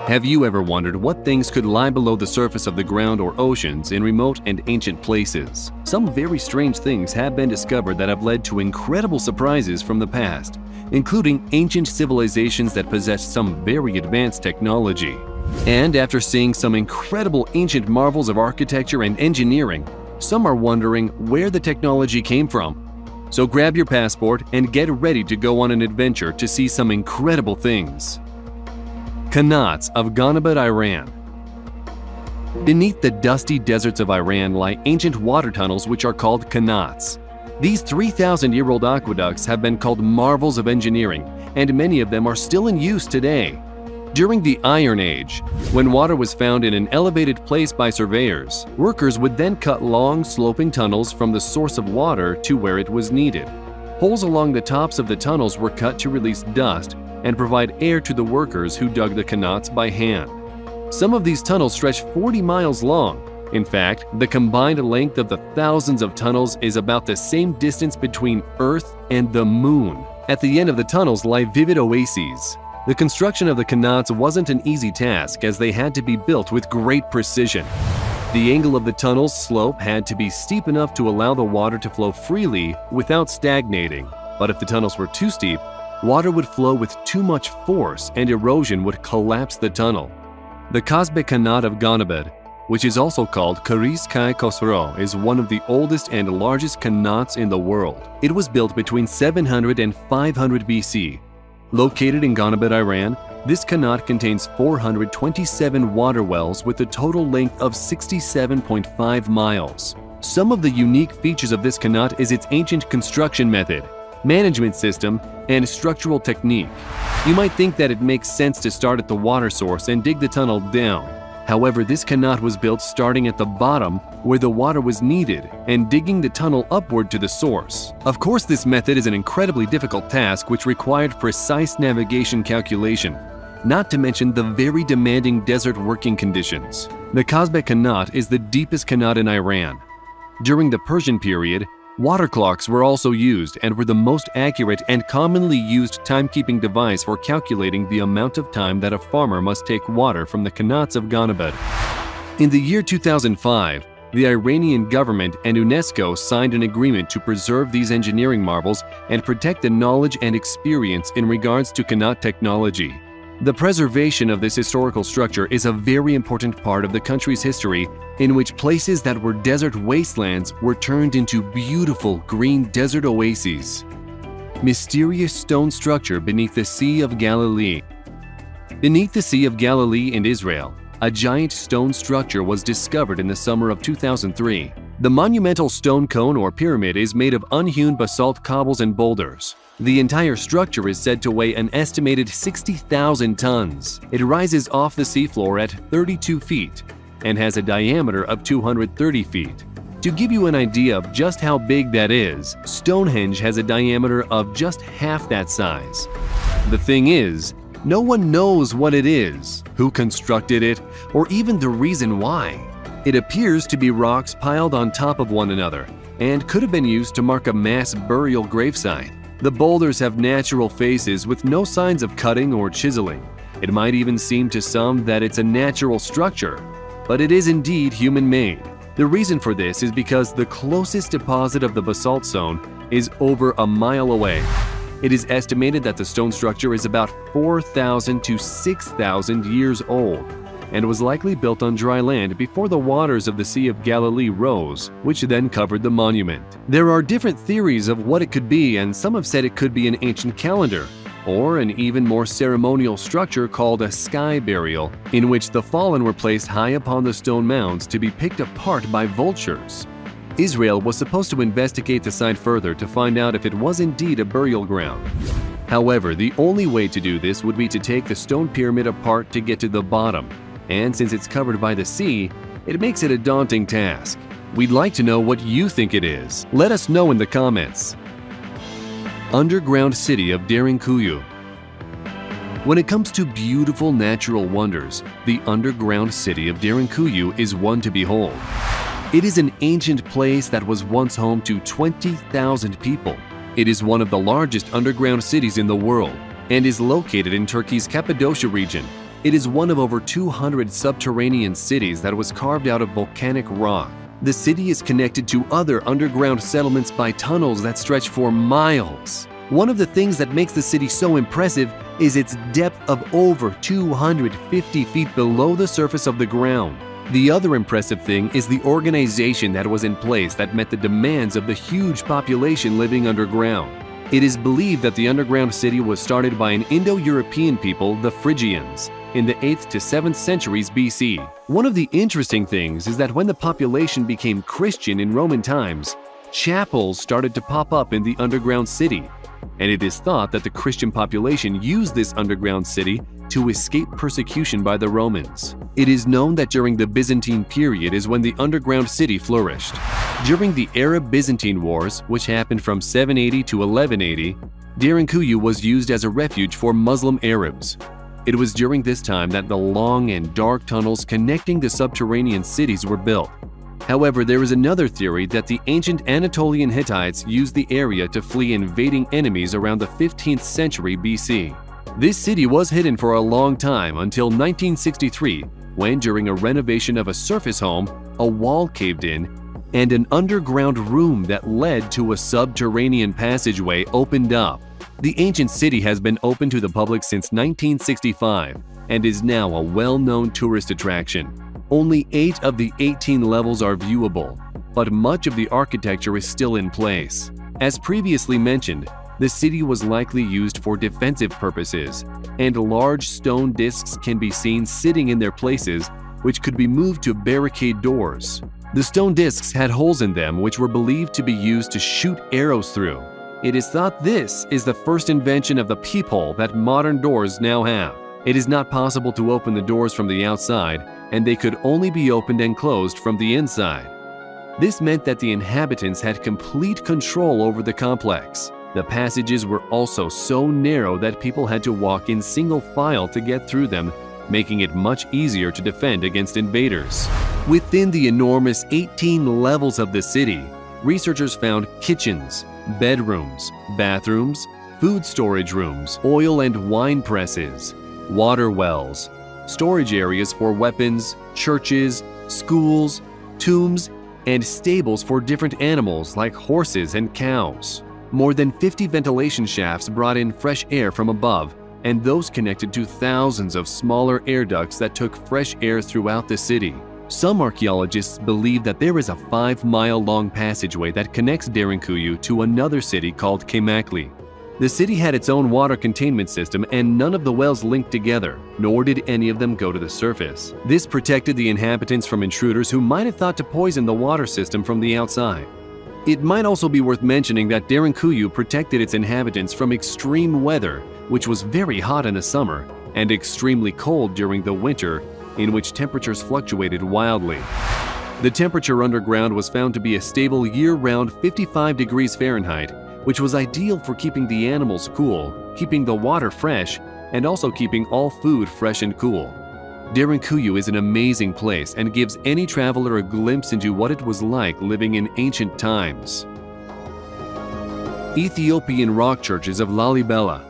Have you ever wondered what things could lie below the surface of the ground or oceans in remote and ancient places? Some very strange things have been discovered that have led to incredible surprises from the past, including ancient civilizations that possessed some very advanced technology. And after seeing some incredible ancient marvels of architecture and engineering, some are wondering where the technology came from. So grab your passport and get ready to go on an adventure to see some incredible things. Qanats of Ghanabad, Iran. Beneath the dusty deserts of Iran lie ancient water tunnels which are called qanats. These 3,000-year-old aqueducts have been called marvels of engineering, and many of them are still in use today. During the Iron Age, when water was found in an elevated place by surveyors, workers would then cut long, sloping tunnels from the source of water to where it was needed. Holes along the tops of the tunnels were cut to release dust and provide air to the workers who dug the qanats by hand. Some of these tunnels stretch 40 miles long. In fact, the combined length of the thousands of tunnels is about the same distance between Earth and the Moon. At the end of the tunnels lie vivid oases. The construction of the qanats wasn't an easy task as they had to be built with great precision. The angle of the tunnel's slope had to be steep enough to allow the water to flow freely without stagnating. But if the tunnels were too steep, water would flow with too much force and erosion would collapse the tunnel. The Qasbe Qanat of Ghanabad, which is also called Karis Kai Khosrow, is one of the oldest and largest qanats in the world. It was built between 700 and 500 BC. Located in Ghanabad, Iran, this qanat contains 427 water wells with a total length of 67.5 miles. Some of the unique features of this qanat is its ancient construction method, management system, and structural technique. You might think that it makes sense to start at the water source and dig the tunnel down. However, this qanat was built starting at the bottom where the water was needed and digging the tunnel upward to the source. Of course, this method is an incredibly difficult task which required precise navigation calculation, not to mention the very demanding desert working conditions. The Qasbe Qanat is the deepest qanat in Iran. During the Persian period, water clocks were also used and were the most accurate and commonly used timekeeping device for calculating the amount of time that a farmer must take water from the qanats of Ghanabad. In the year 2005, the Iranian government and UNESCO signed an agreement to preserve these engineering marvels and protect the knowledge and experience in regards to qanat technology. The preservation of this historical structure is a very important part of the country's history, in which places that were desert wastelands were turned into beautiful green desert oases. Mysterious stone structure beneath the Sea of Galilee. Beneath the Sea of Galilee in Israel, a giant stone structure was discovered in the summer of 2003. The monumental stone cone or pyramid is made of unhewn basalt cobbles and boulders. The entire structure is said to weigh an estimated 60,000 tons. It rises off the seafloor at 32 feet and has a diameter of 230 feet. To give you an idea of just how big that is, Stonehenge has a diameter of just half that size. The thing is, no one knows what it is, who constructed it, or even the reason why. It appears to be rocks piled on top of one another and could have been used to mark a mass burial gravesite. The boulders have natural faces with no signs of cutting or chiseling. It might even seem to some that it's a natural structure, but it is indeed human-made. The reason for this is because the closest deposit of the basalt zone is over a mile away. It is estimated that the stone structure is about 4,000 to 6,000 years old and was likely built on dry land before the waters of the Sea of Galilee rose, which then covered the monument. There are different theories of what it could be, and some have said it could be an ancient calendar, or an even more ceremonial structure called a sky burial, in which the fallen were placed high upon the stone mounds to be picked apart by vultures. Israel was supposed to investigate the site further to find out if it was indeed a burial ground. However, the only way to do this would be to take the stone pyramid apart to get to the bottom, and since it's covered by the sea, it makes it a daunting task. We'd like to know what you think it is. Let us know in the comments. Underground city of Derinkuyu. When it comes to beautiful natural wonders, the underground city of Derinkuyu is one to behold. It is an ancient place that was once home to 20,000 people. It is one of the largest underground cities in the world and is located in Turkey's Cappadocia region. It is one of over 200 subterranean cities that was carved out of volcanic rock. The city is connected to other underground settlements by tunnels that stretch for miles. One of the things that makes the city so impressive is its depth of over 250 feet below the surface of the ground. The other impressive thing is the organization that was in place that met the demands of the huge population living underground. It is believed that the underground city was started by an Indo-European people, the Phrygians, in the 8th to 7th centuries BC. One of the interesting things is that when the population became Christian in Roman times, chapels started to pop up in the underground city, and it is thought that the Christian population used this underground city to escape persecution by the Romans. It is known that during the Byzantine period is when the underground city flourished. During the Arab-Byzantine Wars, which happened from 780 to 1180, Derinkuyu was used as a refuge for Muslim Arabs. It was during this time that the long and dark tunnels connecting the subterranean cities were built. However, there is another theory that the ancient Anatolian Hittites used the area to flee invading enemies around the 15th century BC. This city was hidden for a long time until 1963, when during a renovation of a surface home, a wall caved in and an underground room that led to a subterranean passageway opened up. The ancient city has been open to the public since 1965 and is now a well-known tourist attraction. Only 8 of the 18 levels are viewable, but much of the architecture is still in place. As previously mentioned, the city was likely used for defensive purposes, and large stone discs can be seen sitting in their places, which could be moved to barricade doors. The stone discs had holes in them which were believed to be used to shoot arrows through. It is thought this is the first invention of the peephole that modern doors now have. It is not possible to open the doors from the outside, and they could only be opened and closed from the inside. This meant that the inhabitants had complete control over the complex. The passages were also so narrow that people had to walk in single file to get through them, making it much easier to defend against invaders. Within the enormous 18 levels of the city, researchers found kitchens, bedrooms, bathrooms, food storage rooms, oil and wine presses, water wells, storage areas for weapons, churches, schools, tombs, and stables for different animals like horses and cows. More than 50 ventilation shafts brought in fresh air from above, and those connected to thousands of smaller air ducts that took fresh air throughout the city. Some archaeologists believe that there is a 5-mile-long passageway that connects Derinkuyu to another city called Kemakli. The city had its own water containment system, and none of the wells linked together, nor did any of them go to the surface. This protected the inhabitants from intruders who might have thought to poison the water system from the outside. It might also be worth mentioning that Derinkuyu protected its inhabitants from extreme weather, which was very hot in the summer and extremely cold during the winter, in which temperatures fluctuated wildly. The temperature underground was found to be a stable year-round 55 degrees Fahrenheit, which was ideal for keeping the animals cool, keeping the water fresh, and also keeping all food fresh and cool. Derinkuyu is an amazing place and gives any traveler a glimpse into what it was like living in ancient times. Ethiopian rock churches of Lalibela.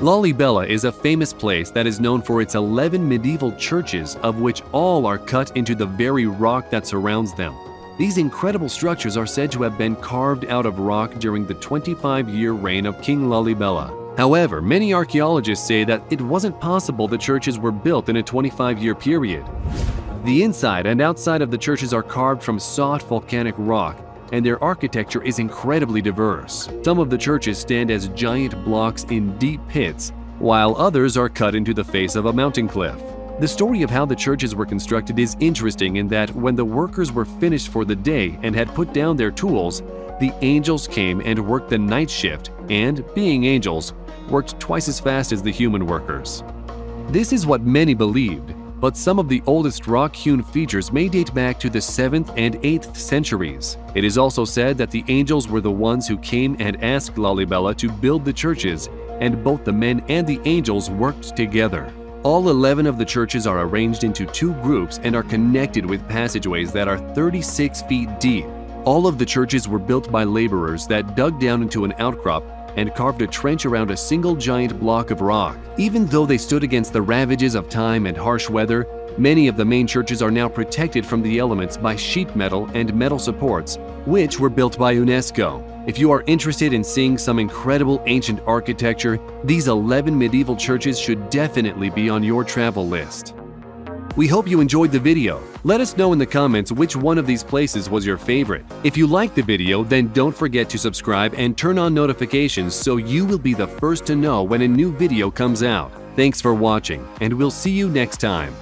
Lalibela is a famous place that is known for its 11 medieval churches, of which all are cut into the very rock that surrounds them. These incredible structures are said to have been carved out of rock during the 25-year reign of King Lalibela. However, many archaeologists say that it wasn't possible the churches were built in a 25-year period. The inside and outside of the churches are carved from soft volcanic rock, and their architecture is incredibly diverse. Some of the churches stand as giant blocks in deep pits, while others are cut into the face of a mountain cliff. The story of how the churches were constructed is interesting in that when the workers were finished for the day and had put down their tools, the angels came and worked the night shift and, being angels, worked twice as fast as the human workers. This is what many believed, but some of the oldest rock-hewn features may date back to the 7th and 8th centuries. It is also said that the angels were the ones who came and asked Lalibela to build the churches, and both the men and the angels worked together. All 11 of the churches are arranged into 2 groups and are connected with passageways that are 36 feet deep. All of the churches were built by laborers that dug down into an outcrop and carved a trench around a single giant block of rock. Even though they stood against the ravages of time and harsh weather, many of the main churches are now protected from the elements by sheet metal and metal supports, which were built by UNESCO. If you are interested in seeing some incredible ancient architecture, these 11 medieval churches should definitely be on your travel list. We hope you enjoyed the video. Let us know in the comments which one of these places was your favorite. If you liked the video, then don't forget to subscribe and turn on notifications so you will be the first to know when a new video comes out. Thanks for watching, and we'll see you next time.